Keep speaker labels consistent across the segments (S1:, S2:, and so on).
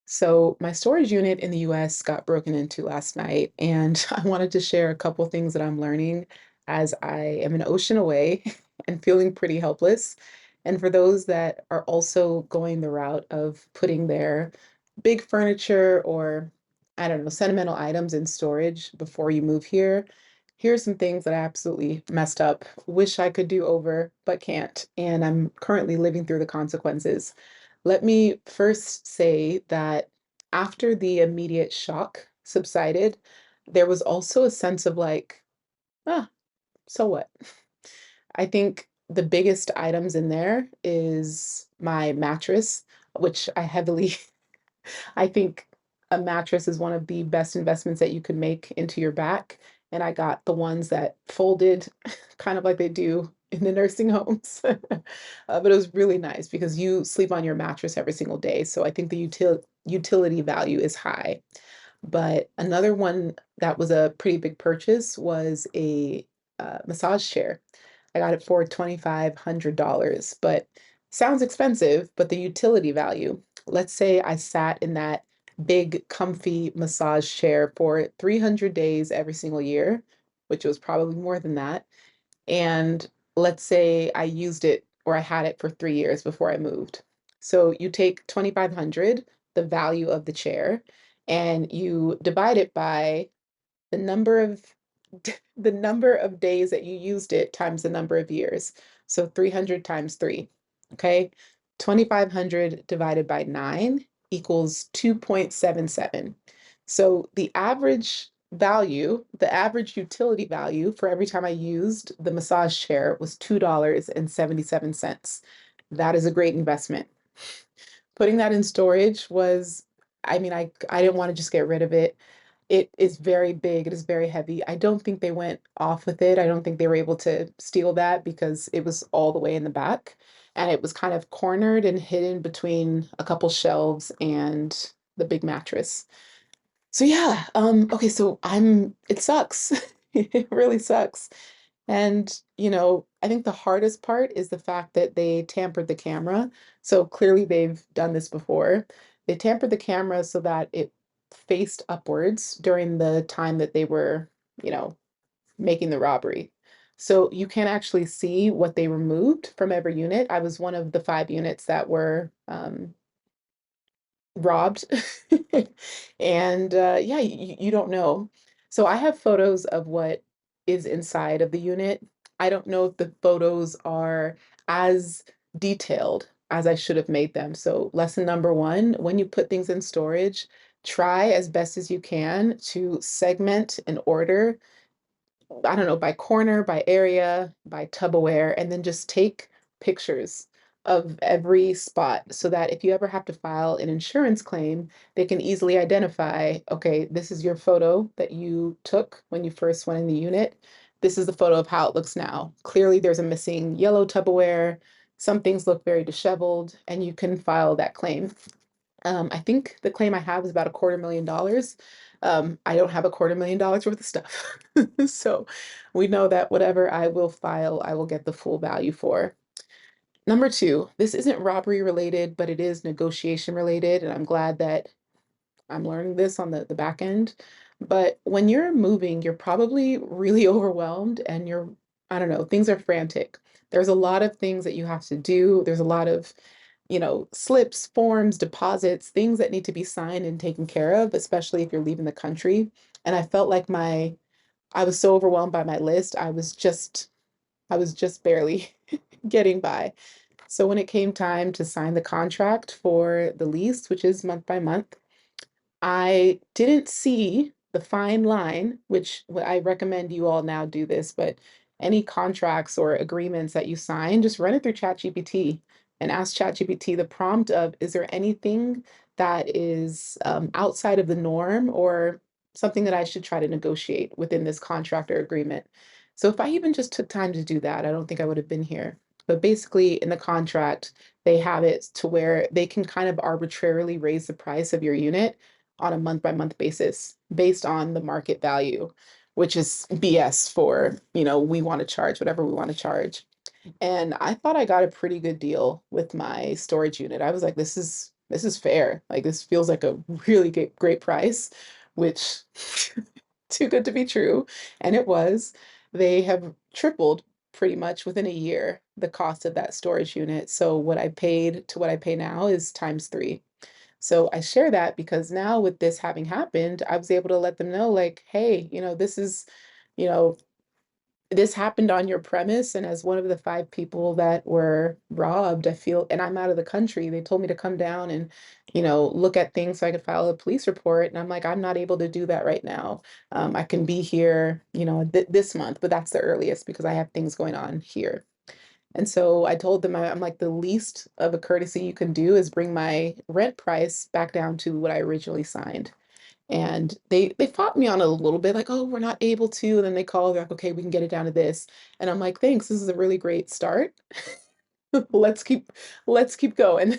S1: So my storage unit in the US got broken into last night, and I wanted to share a couple things that I'm learning as I am an ocean away and feeling pretty helpless. And for those that are also going the route of putting their big furniture or, I don't know, sentimental items in storage before you move here, here's some things that I absolutely messed up, wish I could do over, but can't. And I'm currently living through the consequences. Let me first say that after the immediate shock subsided, there was also a sense of like, ah, so what? I think the biggest items in there is my mattress, which I think a mattress is one of the best investments that you could make into your back. And I got the ones that folded kind of like they do in the nursing homes. But it was really nice because you sleep on your mattress every single day. So I think the utility value is high. But another one that was a pretty big purchase was a massage chair. I got it for $2,500, but sounds expensive, but the utility value. Let's say I sat in that big, comfy massage chair for 300 days every single year, which was probably more than that. And let's say I used it or I had it for 3 years before I moved. So you take 2,500, the value of the chair, and you divide it by the number of the number of days that you used it times the number of years. So 300 times 3. Okay? 2,500 divided by 9 equals 2.77. So the average utility value for every time I used the massage chair was $2.77. That is a great investment. Putting that in storage was, I mean, I didn't want to just get rid of it. It is very big, it is very heavy. I don't think they went off with it. I don't think they were able to steal that because it was all the way in the back and it was kind of cornered and hidden between a couple shelves and the big mattress. So yeah, okay, so it sucks. It really sucks. And, I think the hardest part is the fact that they tampered the camera. So clearly they've done this before. They tampered the camera so that it faced upwards during the time that they were, you know, making the robbery. So you can actually see what they removed from every unit. I was one of the 5 units that were robbed. And yeah, you don't know. So I have photos of what is inside of the unit. I don't know if the photos are as detailed as I should have made them. So lesson number one, when you put things in storage, try as best as you can to segment and order, I don't know, by corner, by area, by Tupperware, and then just take pictures of every spot so that if you ever have to file an insurance claim, they can easily identify, okay, this is your photo that you took when you first went in the unit. This is the photo of how it looks now. Clearly, there's a missing yellow Tupperware. Some things look very disheveled, and you can file that claim. I think the claim I have is about $250,000. I don't have $250,000 worth of stuff. So we know that whatever I will file, I will get the full value for. Number two, this isn't robbery related, but it is negotiation related. And I'm glad that I'm learning this on the back end. But when you're moving, you're probably really overwhelmed and I don't know, things are frantic. There's a lot of things that you have to do. There's a lot of, slips, forms, deposits, things that need to be signed and taken care of, especially if you're leaving the country. And I felt like I was so overwhelmed by my list. I was just barely getting by. So when it came time to sign the contract for the lease, which is month by month, I didn't see the fine line, which I recommend you all now do this, but any contracts or agreements that you sign, just run it through ChatGPT and ask ChatGPT the prompt of, is there anything that is outside of the norm or something that I should try to negotiate within this contract or agreement? So if I even just took time to do that, I don't think I would have been here. But basically, in the contract, they have it to where they can kind of arbitrarily raise the price of your unit on a month by month basis based on the market value, which is BS for, we want to charge whatever we want to charge. And I thought I got a pretty good deal with my storage unit. I was like, this is this is fair. Like this feels like a really great price, which too good to be true. And it was. They have tripled pretty much within a year the cost of that storage unit. So what I paid to what I pay now is times three. So I share that because now with this having happened, I was able to let them know, like, hey, this is, you know, this happened on your premise. And as one of the five people that were robbed, I feel, and I'm out of the country, they told me to come down and, look at things so I could file a police report. And I'm like, I'm not able to do that right now. I can be here, this month, but that's the earliest because I have things going on here. And so I told them, I'm like, the least of a courtesy you can do is bring my rent price back down to what I originally signed. And they fought me on it a little bit, like, oh, we're not able to. And then they call, they're like, okay, we can get it down to this. And I'm like, thanks, this is a really great start. let's keep let's keep going.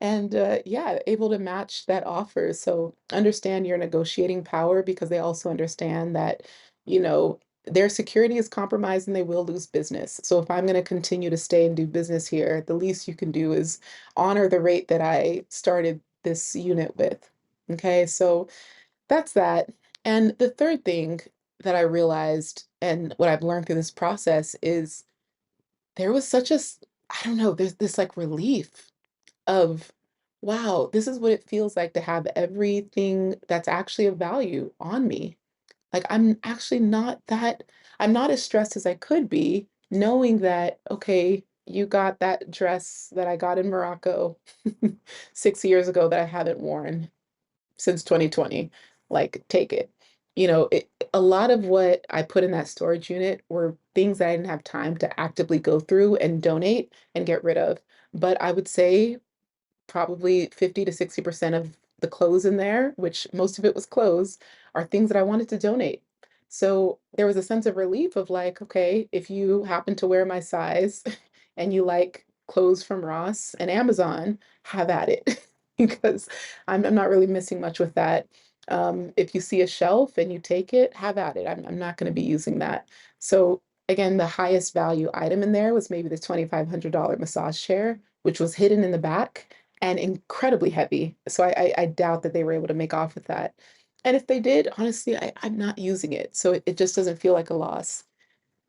S1: And yeah, able to match that offer. So understand your negotiating power because they also understand that, their security is compromised and they will lose business. So if I'm going to continue to stay and do business here, the least you can do is honor the rate that I started this unit with. Okay, so that's that. And the third thing that I realized and what I've learned through this process is there was I don't know, there's this like relief of, wow, this is what it feels like to have everything that's actually of value on me. Like I'm not as stressed as I could be, knowing that, okay, you got that dress that I got in Morocco 6 years ago that I haven't worn since 2020. Like, take it. A lot of what I put in that storage unit were things that I didn't have time to actively go through and donate and get rid of. But I would say probably 50 to 60% of the clothes in there, which most of it was clothes, are things that I wanted to donate. So there was a sense of relief of like, okay, if you happen to wear my size and you like clothes from Ross and Amazon, have at it. Because I'm not really missing much with that. If you see a shelf and you take it, have at it. I'm not going to be using that. So again, the highest value item in there was maybe the $2,500 massage chair, which was hidden in the back and incredibly heavy. So I doubt that they were able to make off with that. And if they did, honestly, I'm not using it. So it just doesn't feel like a loss.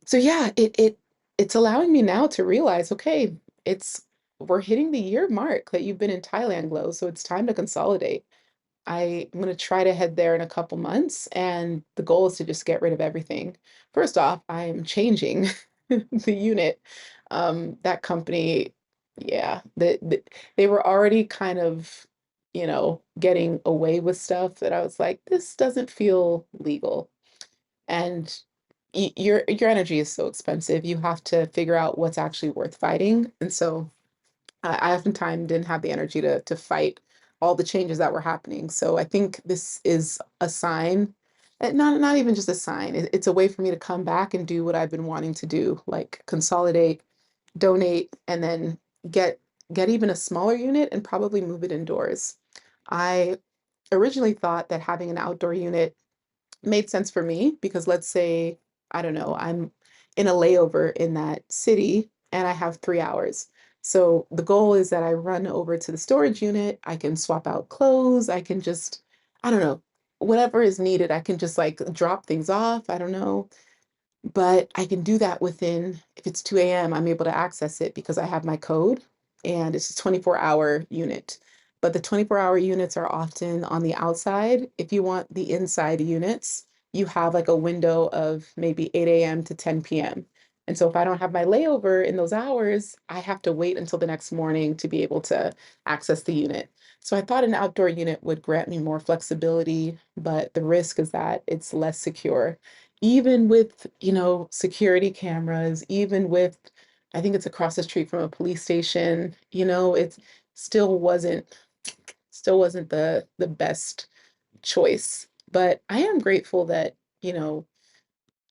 S1: So yeah, it's allowing me now to realize, okay, it's we're hitting the year mark that you've been in Thailand, Glow. So it's time to consolidate. I'm going to try to head there in a couple months, and the goal is to just get rid of everything. First off, I'm changing the unit. That company, yeah, they were already kind of, getting away with stuff that I was like, this doesn't feel legal. And your energy is so expensive. You have to figure out what's actually worth fighting. And so I oftentimes didn't have the energy to fight all the changes that were happening. So I think this is a sign, not even just a sign. It's a way for me to come back and do what I've been wanting to do, like consolidate, donate, and then get get even a smaller unit and probably move it indoors. I originally thought that having an outdoor unit made sense for me because let's say, I don't know, I'm in a layover in that city and I have 3 hours. So the goal is that I run over to the storage unit. I can swap out clothes. I can just, I don't know, whatever is needed. I can just like drop things off. I don't know. But I can do that within, if it's 2 a.m., I'm able to access it because I have my code and it's a 24-hour unit. But the 24-hour units are often on the outside. If you want the inside units, you have like a window of maybe 8 a.m. to 10 p.m. And so if I don't have my layover in those hours, I have to wait until the next morning to be able to access the unit. So I thought an outdoor unit would grant me more flexibility, but the risk is that it's less secure even with, security cameras, even with, I think it's across the street from a police station, it still wasn't, still wasn't the best choice. But I am grateful that,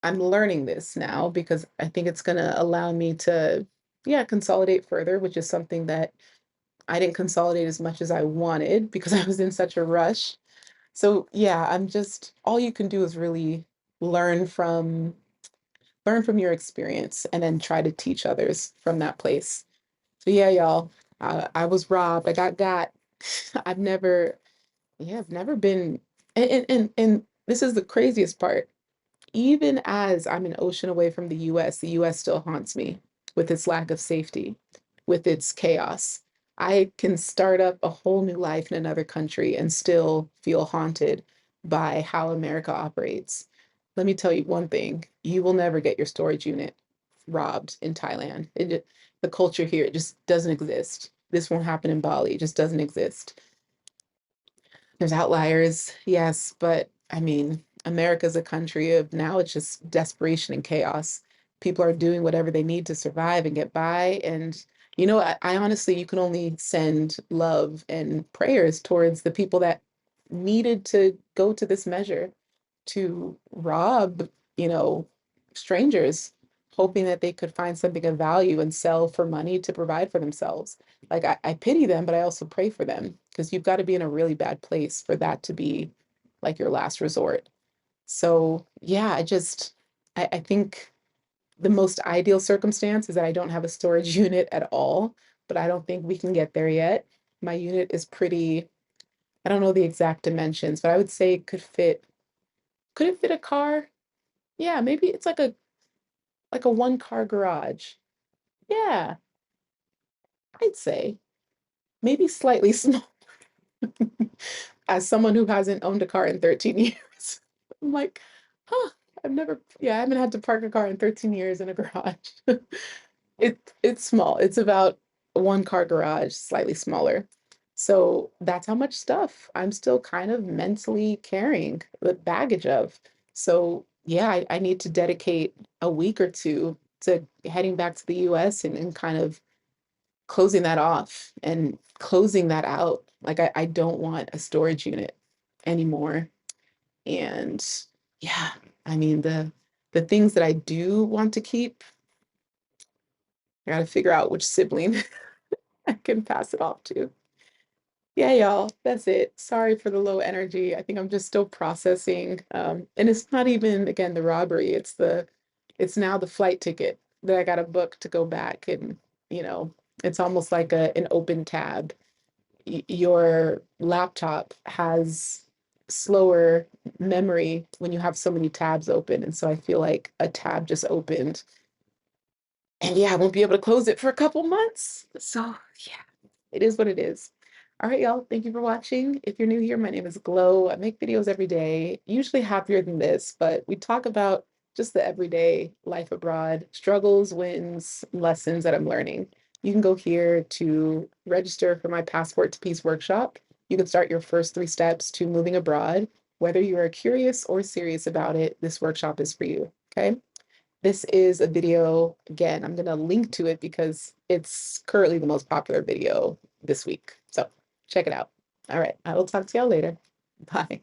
S1: I'm learning this now because I think it's going to allow me to, yeah, consolidate further, which is something that I didn't consolidate as much as I wanted because I was in such a rush. So yeah, I'm just all you can do is really learn from learn from your experience and then try to teach others from that place. So yeah, y'all, I was robbed. I got. I've never, yeah, I've never been, and this is the craziest part. Even as I'm an ocean away from the US still haunts me with its lack of safety, with its chaos. I can start up a whole new life in another country and still feel haunted by how America operates. Let me tell you one thing, you will never get your storage unit robbed in Thailand. The culture here, it just doesn't exist. This won't happen in Bali, it just doesn't exist. There's outliers, yes, but I mean, America's a country of now it's just desperation and chaos. People are doing whatever they need to survive and get by. And, I honestly, you can only send love and prayers towards the people that needed to go to this measure to rob, you know, strangers, hoping that they could find something of value and sell for money to provide for themselves. Like I pity them, but I also pray for them because you've got to be in a really bad place for that to be like your last resort. So yeah, I think the most ideal circumstance is that I don't have a storage unit at all, but I don't think we can get there yet. My unit is pretty, I don't know the exact dimensions, but I would say it could it fit a car? Yeah, maybe it's like a one car garage. Yeah, I'd say maybe slightly small. As someone who hasn't owned a car in 13 years, I'm like, huh, yeah, I haven't had to park a car in 13 years in a garage. It's small. It's about a one car garage, slightly smaller. So that's how much stuff I'm still kind of mentally carrying the baggage of. So yeah, I need to dedicate a week or two to heading back to the US and kind of closing that off and closing that out. Like I don't want a storage unit anymore. And yeah, I mean the things that I do want to keep, I gotta figure out which sibling I can pass it off to. Yeah, y'all, that's it. Sorry for the low energy. I think I'm just still processing. And it's not even, again, the robbery. It's now the flight ticket that I got to book to go back. And, you know, it's almost like an open tab. Your laptop has slower memory when you have so many tabs open. And so I feel like a tab just opened. And yeah, I won't be able to close it for a couple months. So yeah, it is what it is. All right, y'all. Thank you for watching. If you're new here, my name is Glow. I make videos every day, usually happier than this, but we talk about just the everyday life abroad, struggles, wins, lessons that I'm learning. You can go here to register for my Passport to Peace workshop. You can start your first 3 steps to moving abroad. Whether you are curious or serious about it, this workshop is for you. Okay. This is a video, again, I'm going to link to it because it's currently the most popular video this week. So check it out. All right, I will talk to y'all later. Bye.